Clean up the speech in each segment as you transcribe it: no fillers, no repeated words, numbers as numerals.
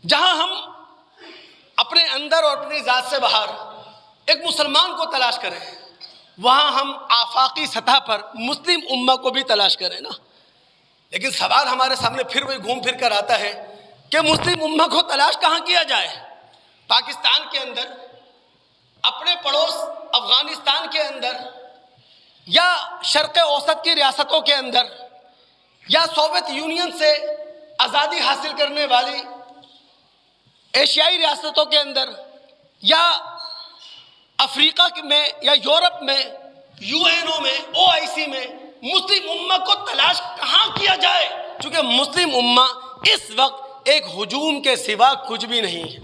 جہاں ہم اپنے اندر اور اپنی ذات سے باہر ایک مسلمان کو تلاش کریں، وہاں ہم آفاقی سطح پر مسلم امہ کو بھی تلاش کریں نا۔ لیکن سوال ہمارے سامنے پھر وہی گھوم پھر کر آتا ہے کہ مسلم امہ کو تلاش کہاں کیا جائے؟ پاکستان کے اندر، اپنے پڑوس افغانستان کے اندر، یا شرق اوسط کی ریاستوں کے اندر، یا سوویت یونین سے آزادی حاصل کرنے والی ایشیائی ریاستوں کے اندر، یا افریقہ میں، یا یورپ میں، UN میں، OIC میں مسلم امہ کو تلاش کہاں کیا جائے؟ چونکہ مسلم امہ اس وقت ایک ہجوم کے سوا کچھ بھی نہیں ہے،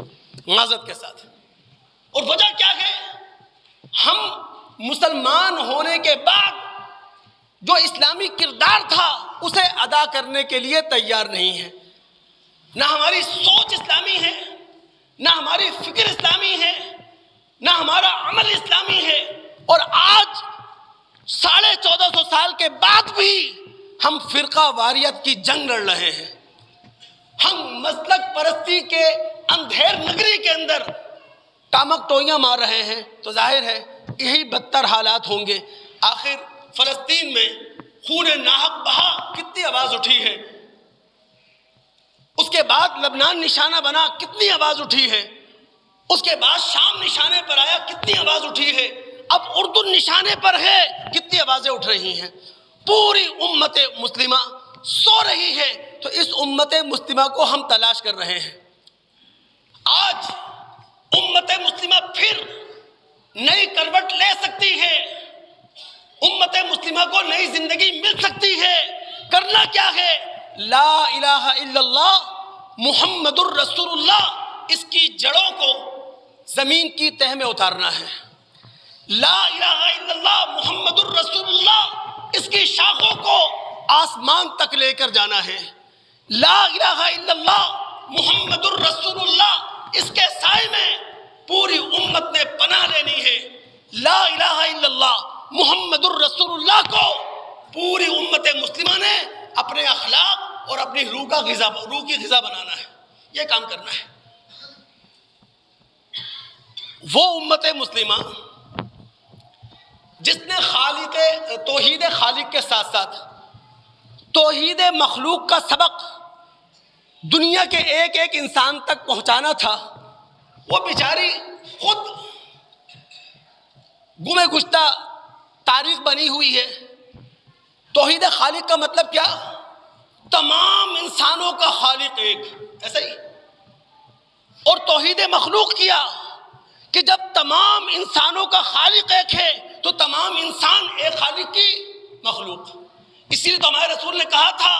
معذرت کے ساتھ۔ اور وجہ کیا ہے؟ ہم مسلمان ہونے کے بعد جو اسلامی کردار تھا اسے ادا کرنے کے لیے تیار نہیں ہے۔ نہ ہماری سوچ اسلامی ہے، نہ ہماری فکر اسلامی ہے، نہ ہمارا عمل اسلامی ہے، اور آج 1450 سال کے بعد بھی ہم فرقہ واریت کی جنگ لڑ رہے ہیں۔ ہم مسلک پرستی کے اندھیر نگری کے اندر ٹامک ٹوئیاں مار رہے ہیں، تو ظاہر ہے یہی بدتر حالات ہوں گے۔ آخر فلسطین میں خون ناحق بہا، کتنی آواز اٹھی ہے؟ اس کے بعد لبنان نشانہ بنا، کتنی آواز اٹھی ہے؟ اس کے بعد شام نشانے پر آیا، کتنی آواز اٹھی ہے؟ اب اردن نشانے پر ہے، کتنی آوازیں اٹھ رہی ہیں؟ پوری امت مسلمہ سو رہی ہے، تو اس امت مسلمہ کو ہم تلاش کر رہے ہیں۔ آج امت مسلمہ پھر نئی کروٹ لے سکتی ہے، امت مسلمہ کو نئی زندگی مل سکتی ہے۔ کرنا کیا ہے؟ لا الہ الا اللہ محمد الرسول اللہ، اس کی جڑوں کو زمین کی تہ میں اتارنا ہے۔ لا الہ الا اللہ محمد الرسول اللہ، اس کی شاخوں کو آسمان تک لے کر جانا ہے۔ لا الہ الا اللہ محمد الرسول اللہ، اس کے سائے میں پوری امت نے پناہ لینی ہے۔ لا الہ الا اللہ محمد الرسول اللہ کو پوری امت مسلمہ نے اپنے اخلاق اور اپنی روح کی غذا بنانا ہے، یہ کام کرنا ہے۔ وہ امت مسلمہ جس نے توحید خالق کے ساتھ ساتھ توحید مخلوق کا سبق دنیا کے ایک ایک انسان تک پہنچانا تھا، وہ بیچاری خود گمے گشتہ تاریخ بنی ہوئی ہے۔ توحید خالق کا مطلب کیا؟ تمام انسانوں کا خالق ایک، ایسا ہی۔ اور توحید مخلوق کیا کہ جب تمام انسانوں کا خالق ایک ہے تو تمام انسان ایک خالق کی مخلوق۔ اسی لیے تو ہمارے رسول نے کہا تھا،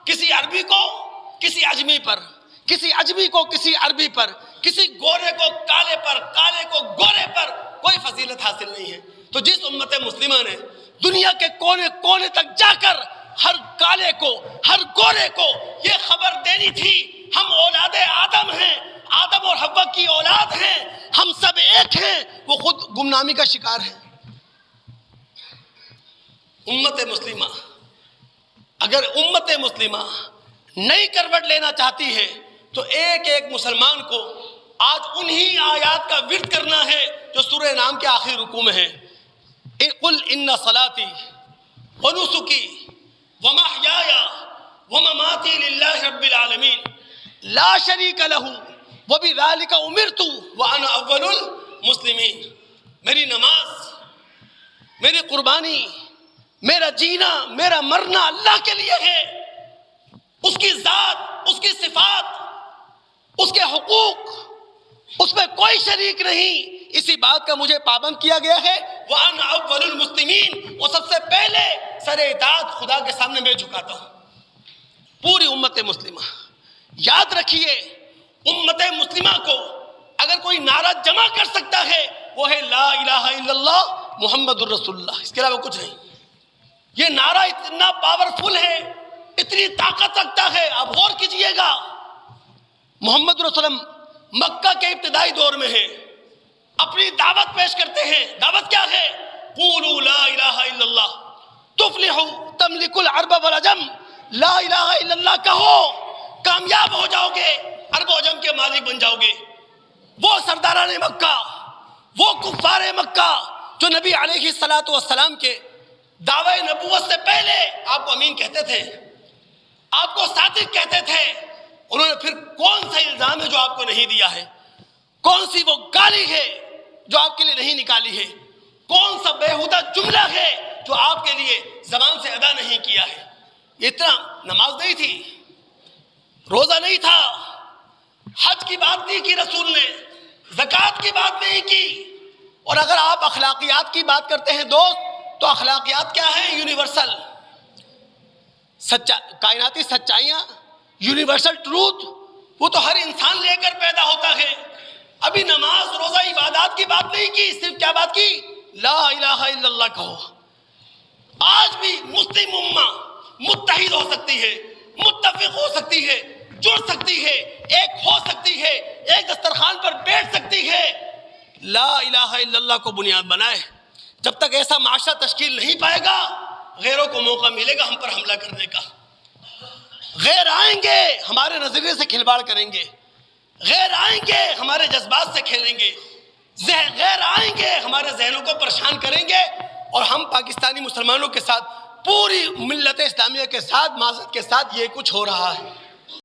کسی عربی کو کسی عجمی پر، کسی عجمی کو کسی عربی پر، کسی گورے کو کالے پر، کالے کو گورے پر کوئی فضیلت حاصل نہیں ہے۔ تو جس امت مسلمہ نے دنیا کے کونے کونے تک جا کر ہر کالے کو، ہر گورے کو یہ خبر دینی تھی، ہم اولاد آدم ہیں، آدم اور حوا کی اولاد ہیں، ہم سب ایک ہیں، وہ خود گمنامی کا شکار ہے۔ امت مسلمہ، اگر امت مسلمہ نئی کروٹ لینا چاہتی ہے تو ایک ایک مسلمان کو آج انہی آیات کا ورد کرنا ہے جو سورہ انعام کے آخری رکوع میں ہے۔ قل ان صلاتی ونسکی ومحیایا ومماتی للہ رب العالمین لا شریک لہ وبذالک امرت وانا اول المسلمین۔ میری نماز، میری قربانی، میرا جینا، میرا مرنا اللہ کے لیے ہے۔ اس کی ذات، اس کی صفات، اس کے حقوق، اس میں کوئی شریک نہیں، اسی بات کا مجھے پابند کیا گیا ہے۔ وَأَنَا أَوَّلُ الْمُسْلِمِينَ، وہ سب سے پہلے سر اطاعت خدا کے سامنے میں جھکاتا ہوں۔ پوری امت مسلمہ یاد رکھیے، امت مسلمہ کو اگر کوئی نعرہ جمع کر سکتا ہے وہ ہے لا الہ الا اللہ محمد الرسول اللہ، اس کے علاوہ کچھ نہیں۔ یہ نعرہ اتنا پاورفل ہے، اتنی طاقت رکھتا ہے، آپ غور کیجئے گا۔ محمد رسول اللہ مکہ کے ابتدائی دور میں ہیں، اپنی دعوت پیش کرتے ہیں۔ دعوت کیا ہے؟ قولوا لا الہ الا اللہ تفلحوا تملک العرب والعجم، لا الہ الا اللہ کہو، کامیاب ہو جاؤ گے، عرب و عجم کے مالک بن جاؤ گے. وہ سرداران مکہ، وہ کفار مکہ جو نبی علیہ الصلوۃ والسلام کے دعوی نبوت سے پہلے آپ کو امین کہتے تھے، آپ کو صادق کہتے تھے، انہوں نے پھر کون سا الزام ہے جو آپ کو نہیں دیا ہے؟ کون سی وہ گالی ہے جو آپ کے لیے نہیں نکالی ہے؟ کون سا بےہودہ جملہ ہے جو آپ کے لیے زبان سے ادا نہیں کیا ہے؟ اتنا نماز نہیں تھی، روزہ نہیں تھا، حج کی بات نہیں کی رسول نے، زکوٰۃ کی بات نہیں کی. اور اگر آپ اخلاقیات کی بات کرتے ہیں دوست، تو اخلاقیات کیا ہے؟ یونیورسل کائناتی سچائیاں، یونیورسل ٹروتھ، وہ تو ہر انسان لے کر پیدا ہوتا ہے. ابھی نماز روزہ عبادات کی بات نہیں کی، صرف کیا بات کی؟ لا الہ الا اللہ کہو. آج بھی مسلم امہ متحد ہو سکتی ہے، متفق ہو سکتی ہے، جڑ سکتی ہے، ایک ہو سکتی ہے، ایک دسترخوان پر بیٹھ سکتی ہے. لا الہ الا اللہ کو بنیاد بنائے. جب تک ایسا معاشرہ تشکیل نہیں پائے گا، غیروں کو موقع ملے گا ہم پر حملہ کرنے کا. غیر آئیں گے ہمارے نظریے سے کھلواڑ کریں گے، غیر آئیں گے ہمارے جذبات سے کھیلیں گے، غیر آئیں گے ہمارے ذہنوں کو پریشان کریں گے. اور ہم پاکستانی مسلمانوں کے ساتھ، پوری ملت اسلامیہ کے ساتھ، معذرت کے ساتھ، یہ کچھ ہو رہا ہے.